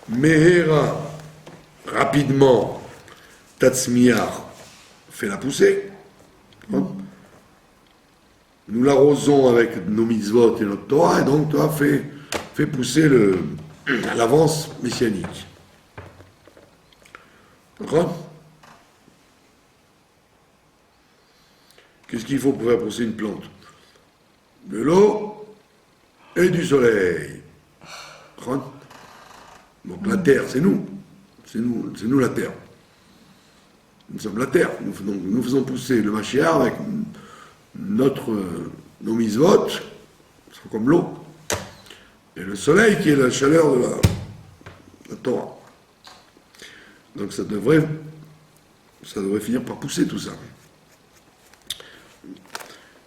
Mehera, rapidement, Tatzmiach, fait la pousser. Nous l'arrosons avec nos mitzvot et notre Torah, et donc toi, fais pousser l'avance messianique. D'accord? Qu'est-ce qu'il faut pour faire pousser une plante? De l'eau et du soleil. Donc la terre, c'est nous. C'est nous la terre. Nous sommes la terre. Nous faisons pousser le Mashiach avec nos mitzvot, c'est comme l'eau, et le soleil qui est la chaleur de la Torah. Donc ça devrait finir par pousser tout ça.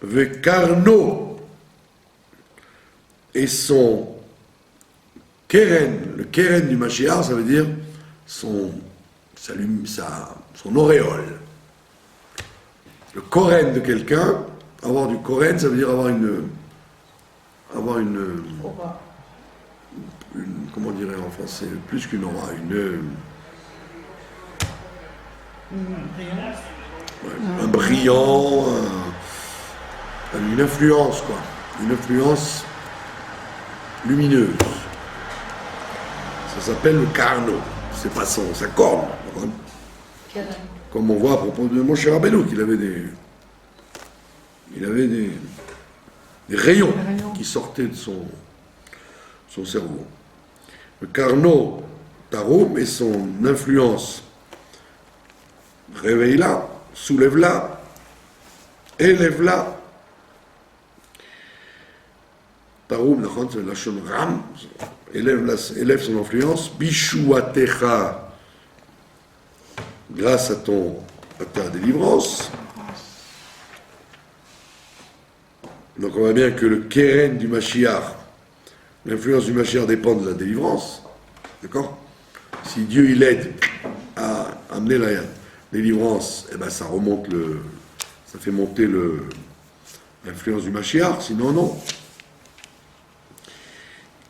Vekarno et son keren, le keren du Mashiach, ça veut dire son auréole. Le koren de quelqu'un, avoir du koren, ça veut dire avoir une comment dirait en français, plus qu'une aura, un brillant, une influence, quoi. Une influence lumineuse. Ça s'appelle le carno. C'est pas sa corne. Comme on voit à propos de Moshe Rabbeinu, qu'il avait des rayons qui sortaient de son cerveau. Le Carnot Taroum et son influence, réveille-la, soulève-la, élève-la. Taroum, c'est la Shon Ram, élève son influence, Bishuatecha, grâce à ta délivrance. Donc on voit bien que le Keren du Mashiach, l'influence du Mashiach dépend de la délivrance. D'accord? Si Dieu il aide à amener la délivrance, eh ben ça fait monter l'influence du Mashiach, sinon non.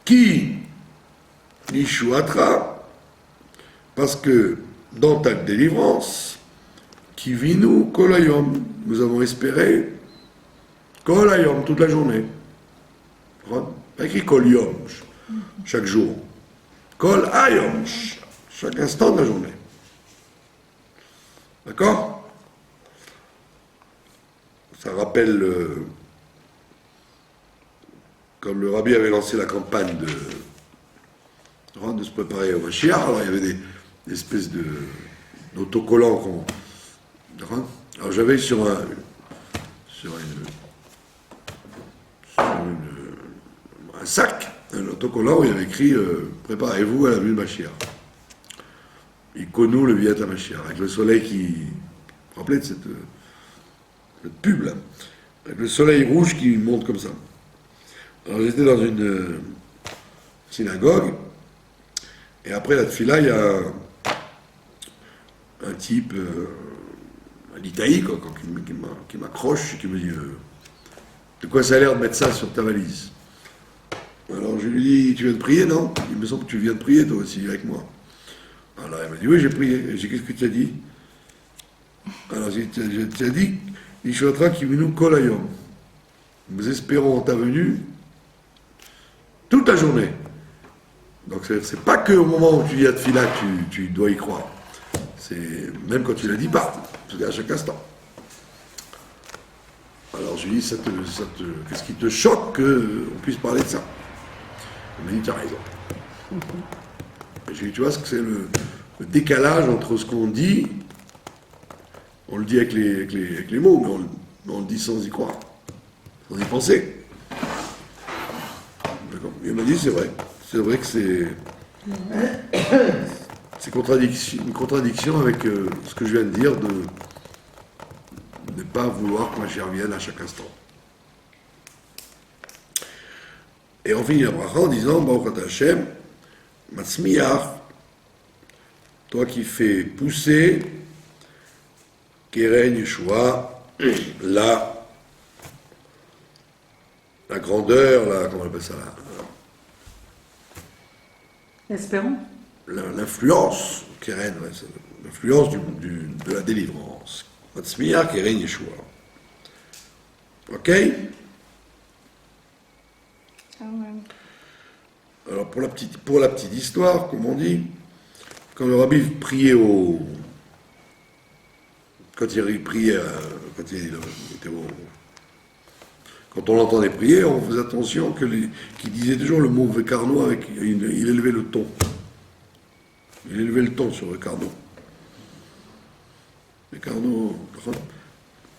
Qui Nishuatra, parce que dans ta délivrance, qui vit nous Kolayom, nous avons espéré Kolayom toute la journée. Pas écrit Kolyom chaque jour. Kol Ayom chaque instant de la journée. D'accord? Ça rappelle comme le Rabbi avait lancé la campagne de se préparer au Mashiach, alors il y avait des espèces d'autocollants. Alors j'avais sur un sac un autocollant où il y avait écrit préparez-vous à la venue de Mashiach. Ikonou le Viat à Mashiach, avec le soleil qui. Vous vous rappelez de cette pub là? Avec le soleil rouge qui monte comme ça. Alors j'étais dans une synagogue, et après la tfila, il y a un type, un Itaï, qui m'accroche et qui me dit de quoi ça a l'air de mettre ça sur ta valise? Alors je lui dis, tu viens de prier, non? Il me semble que tu viens de prier toi aussi avec moi. Alors il m'a dit, oui, j'ai prié. Et j'ai dit, qu'est-ce que tu as dit? Alors tu as dit, Ishwatra Kivinu Kolayom. Nous espérons ta venue toute la journée. Donc c'est pas qu'au moment où tu dis à Tfila que tu dois y croire. C'est même quand tu la dis pas, c'est à chaque instant. Alors je lui dis, qu'est-ce qui te choque qu'on puisse parler de ça? Il m'a dit, tu as raison. Et je lui dis, tu vois, ce que c'est le décalage entre ce qu'on dit, on le dit avec les mots, mais on le dit sans y croire, sans y penser. D'accord. Il m'a dit, c'est vrai que c'est une contradiction avec ce que je viens de dire, de ne pas vouloir que ma chère vienne à chaque instant. Et on finit la bracha en disant, Baruch Hashem, Matzmiach, toi qui fais pousser, Keren Yeshua, la grandeur, comment on appelle ça là, Espérons. l'influence, Keren, ouais, l'influence de la délivrance. Matzmiach, Keren Yeshua. Ok? Amen. Alors pour la petite histoire, comme on dit, quand le rabbi priait quand on l'entendait prier, on faisait attention qu'il disait toujours le mot Vekarno avec il élevait le ton. Il élevait le ton sur Vekarno. Vekarno,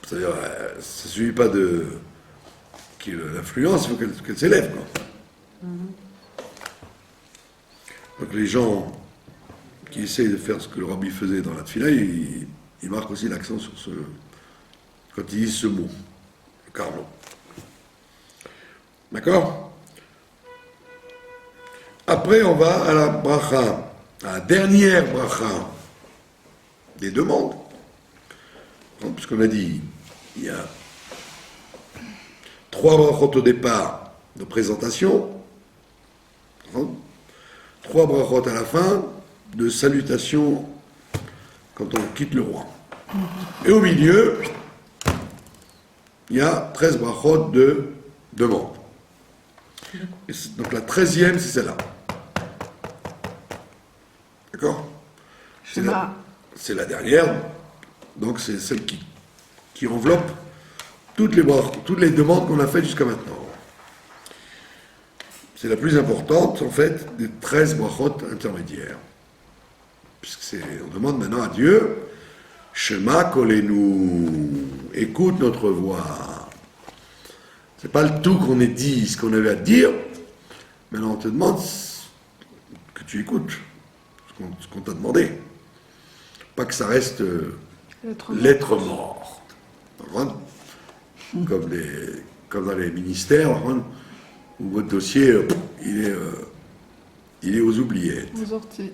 c'est-à-dire, ça ne suffit pas l'influence, il faut qu'elle s'élève, quoi. Donc les gens qui essayent de faire ce que le rabbi faisait dans la tfila, ils marquent aussi l'accent sur quand ils disent ce mot, le carno. D'accord? Après, on va à la bracha, à la dernière bracha des demandes. Puisqu'on a dit, il y a 3 brachot au départ de présentation, 3 brachot à la fin de salutation quand on quitte le roi. Et au milieu, il y a 13 brachot de demande. Et donc la 13e, c'est celle-là. D'accord? C'est la dernière Donc c'est celle qui enveloppe toutes les demandes qu'on a faites jusqu'à maintenant. C'est la plus importante, en fait, des 13 brachot intermédiaires. On demande maintenant à Dieu, Shema kolenu, écoute notre voix. C'est pas le tout qu'on ait dit, ce qu'on avait à dire. Maintenant, on te demande que tu écoutes ce qu'on t'a demandé. Pas que ça reste lettre morte. Comme dans les ministères, où votre dossier, il est aux oubliettes. Aux orties.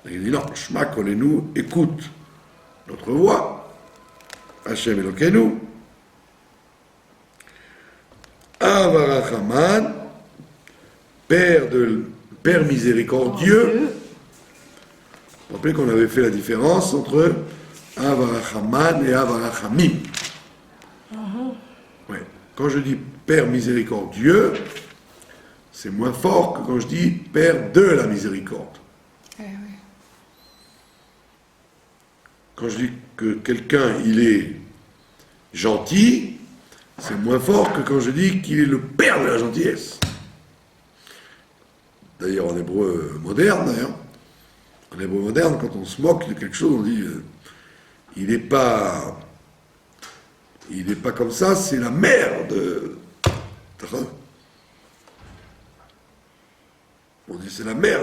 Il dit non, Shema kolenu, écoute notre voix. Hashem Elokeinu. Avarachaman, Père miséricordieux. Vous rappelez qu'on avait fait la différence entre Avarachaman et Avarachamim. Ouais. Quand je dis Père miséricordieux, c'est moins fort que quand je dis Père de la miséricorde. Quand je dis que quelqu'un, il est gentil, c'est moins fort que quand je dis qu'il est le père de la gentillesse. D'ailleurs, en hébreu moderne, en hébreu moderne, quand on se moque de quelque chose, on dit il n'est pas comme ça, c'est la mère de. On dit c'est la mère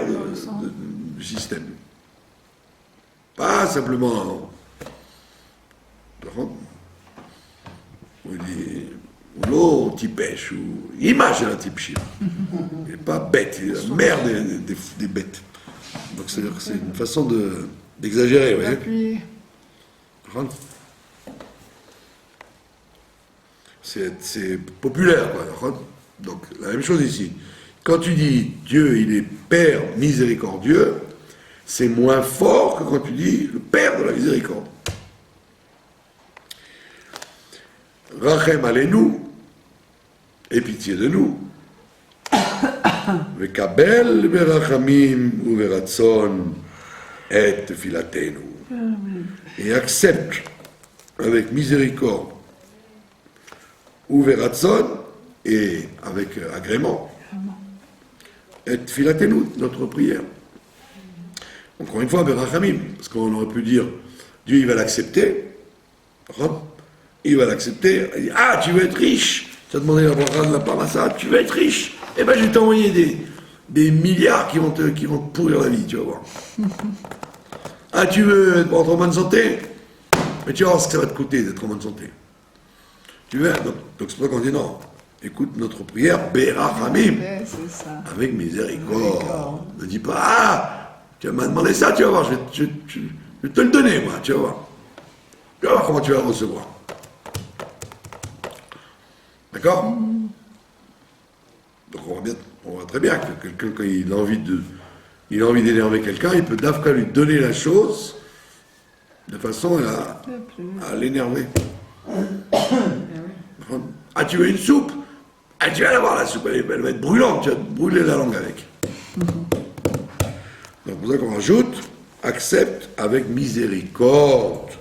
du système. Pas simplement. On dit ou l'eau pêche ou image de la tipchim. Il n'est pas bête, il est la mère des bêtes. Donc c'est-à-dire que c'est une façon d'exagérer, vous voyez. C'est populaire, quoi. Donc la même chose ici. Quand tu dis Dieu, il est Père miséricordieux, c'est moins fort que quand tu dis le Père de la miséricorde. Rachem alenu, aie pitié de nous. Vekabel berachamim uveratzon et filatenu. Et accepte avec miséricorde uveratzon et avec agrément et filatenu, notre prière. Encore une fois, berachamim, parce qu'on aurait pu dire Dieu il va l'accepter. Il va l'accepter. Il dit, ah, tu veux être riche. Tu as demandé la bracha de la parnassa, tu veux être riche. Eh bien, je vais t'envoyer des milliards qui vont te pourrir la vie, tu vas voir. Ah, tu veux être en bonne santé. Mais tu vas voir ce que ça va te coûter d'être en bonne santé. Tu veux. Donc c'est pour ça qu'on dit non. Écoute notre prière, berachamim. Avec miséricorde. Ne dis pas, ah, tu m'as demandé ça, tu vas voir, je vais te le donner, moi, tu vas voir. Tu vas voir comment tu vas le recevoir. D'accord? Donc on voit très bien que quelqu'un, quand il a envie d'énerver quelqu'un, il peut d'afka lui donner la chose de façon à l'énerver. Ah, tu veux une soupe? Ah, tu vas la voir la soupe, elle va être brûlante, tu vas te brûler la langue avec. Donc c'est pour ça qu'on rajoute, accepte avec miséricorde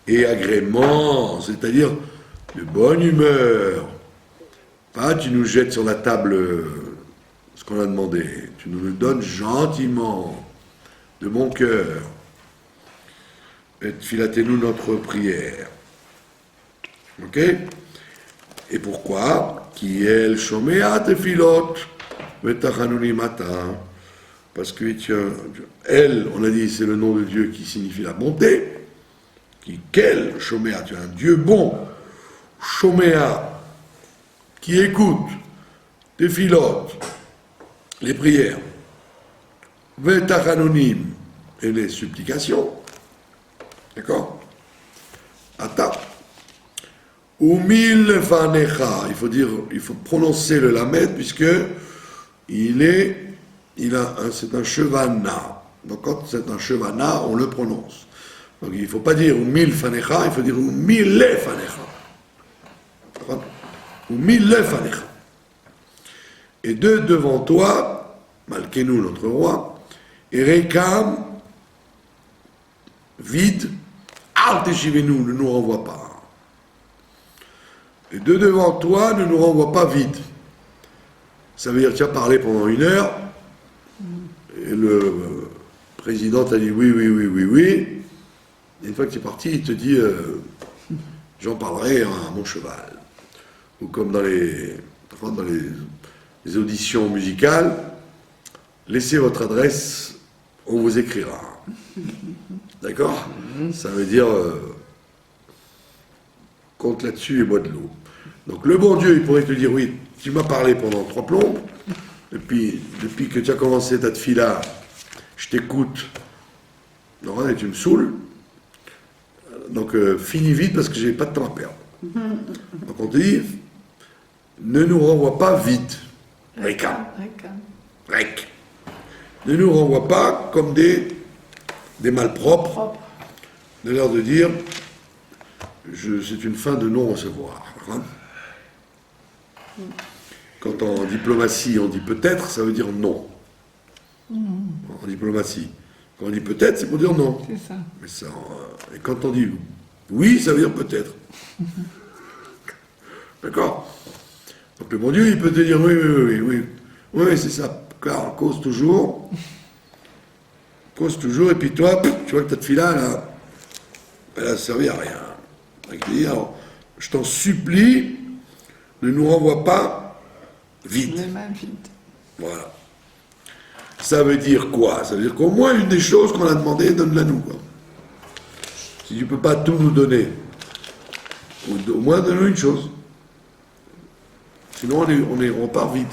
et agrément, c'est-à-dire de bonne humeur. Pas tu nous jettes sur la table ce qu'on a demandé. Tu nous le donnes gentiment, de bon cœur. Et filatez-nous notre prière. Ok? Et pourquoi? Qui elle shomea tefilot vetachanuni matin. Parce que elle, on a dit, c'est le nom de Dieu qui signifie la bonté. Quel shomea? Tu es un Dieu bon. Shomea, qui écoute des filotes, les prières, vetachanonim et les supplications, d'accord? Ata, ou mille fanecha, il faut prononcer le lamed puisque c'est un chevana. Donc quand c'est un chevana, on le prononce. Donc il ne faut pas dire ou mille fanecha, il faut dire ou mille fanecha. Ou mille fanecha. Et devant toi, Malkenu, notre roi, et Rekam, vide, Al Teshivenu, ne nous renvoie pas. Et de devant toi, ne nous renvoie pas vide. Ça veut dire que tu as parlé pendant 1 heure, et le président t'a dit oui, oui, oui, oui, oui. Et une fois que tu es parti, il te dit j'en parlerai à mon cheval. Ou comme dans les auditions musicales, laissez votre adresse, on vous écrira. D'accord? Ça veut dire compte là-dessus et bois de l'eau. Donc le bon Dieu, il pourrait te dire oui, tu m'as parlé pendant 3 plombes, et puis depuis que tu as commencé ta tefila, je t'écoute, et tu me saoules, donc finis vite parce que j'ai pas de temps à perdre. Donc on te dit, ne nous renvoie pas vite. Reka. Rek. Ne nous renvoie pas comme des malpropres, de l'air de dire, c'est une fin de non-recevoir. Hein. Quand en diplomatie on dit peut-être, ça veut dire non. En diplomatie. Quand on dit peut-être, c'est pour dire non. C'est ça. Mais ça, et quand on dit oui, ça veut dire peut-être. D'accord? Donc le bon Dieu, il peut te dire oui, oui, oui, oui. Oui, c'est ça. Car cause toujours. Cause toujours, et puis toi, tu vois que ta fille là, elle a servi à rien. Donc, il dit, alors, je t'en supplie, ne nous renvoie pas vite. Les mains vides. Voilà. Ça veut dire quoi? Ça veut dire qu'au moins une des choses qu'on a demandé, donne-la nous. Quoi. Si tu ne peux pas tout nous donner, au moins donne-nous une chose. Sinon, on part vite.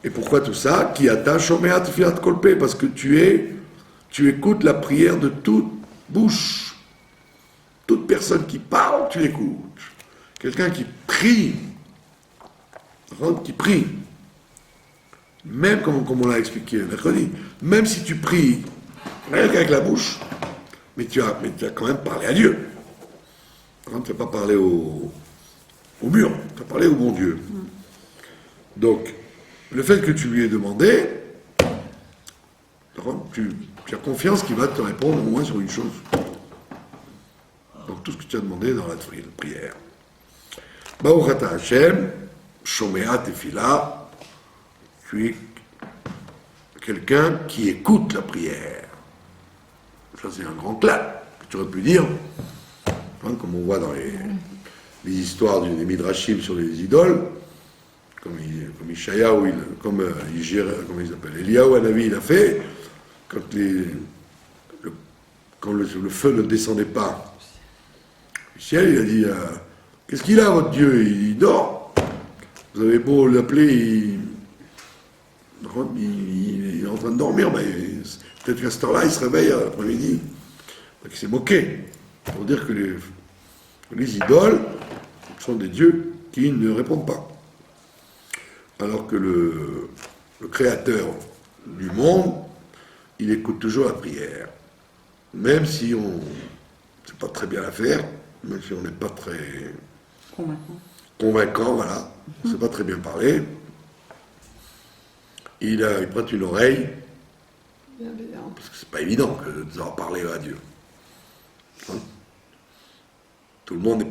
Et pourquoi tout ça? Qui attache au méat fiat kolpé? Parce que tu écoutes la prière de toute bouche. Toute personne qui parle, tu l'écoutes. Quelqu'un qui prie, même comme on l'a expliqué mercredi, même si tu pries rien qu'avec la bouche, mais tu as quand même parlé à Dieu. Tu n'as pas parlé au mur, tu as parlé au bon Dieu. Donc, le fait que tu lui aies demandé, tu as confiance qu'il va te répondre au moins sur une chose. Donc, tout ce que tu as demandé dans la prière. Baruch ata Hashem, shomea tefila, tu es quelqu'un qui écoute la prière. Ça, c'est un grand clap. Tu aurais pu dire, comme on voit dans les histoires des Midrashim sur les idoles, comme Ishayahu, comme il s'appelle, Eliyahu Hanavi, il a fait, quand le feu ne descendait pas du ciel, il a dit qu'est-ce qu'il a, votre Dieu? Il dort. Vous avez beau l'appeler, il est en train de dormir, mais peut-être qu'à cette heure-là, il se réveille l'après-midi. Donc il s'est moqué, pour dire que les idoles sont des dieux qui ne répondent pas. Alors que le créateur du monde, il écoute toujours la prière. Même si on ne sait pas très bien la faire, même si on n'est pas très convaincant, voilà, on ne sait pas très bien parler, il prête une oreille, parce que c'est pas évident de parler à Dieu. Hein? Tout le monde n'est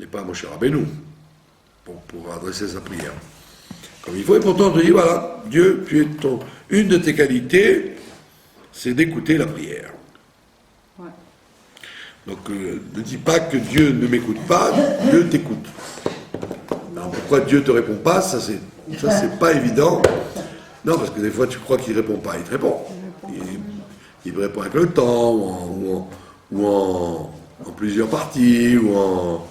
pas Moshe Rabbeinu pour adresser sa prière comme il faut, et pourtant on te dit voilà, Dieu, une de tes qualités, c'est d'écouter la prière. Ouais. Donc ne dis pas que Dieu ne m'écoute pas, Dieu t'écoute. Alors pourquoi Dieu te répond pas, ça c'est pas évident. Non, parce que des fois tu crois qu'il répond pas, il te répond. Il te répond avec le temps, ou en plusieurs parties, ou en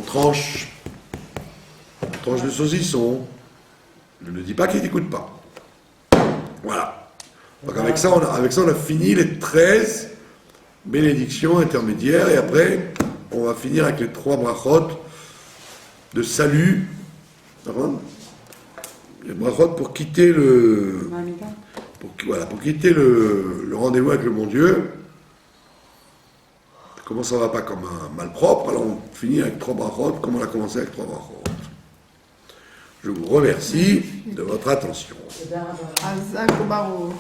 tranches de saucisson. Ne dis pas qu'il ne t'écoute pas. Voilà. Donc avec ça, on a fini les 13 bénédictions intermédiaires, et après, on va finir avec les 3 brachot de salut. Les brachot pour quitter pour quitter le rendez-vous avec le bon Dieu. Comment ça ne va pas comme un malpropre, alors on finit avec 3 brachot, comme on a commencé avec 3 brachot. Je vous remercie de votre attention. תודה רבה. חזק וברוך.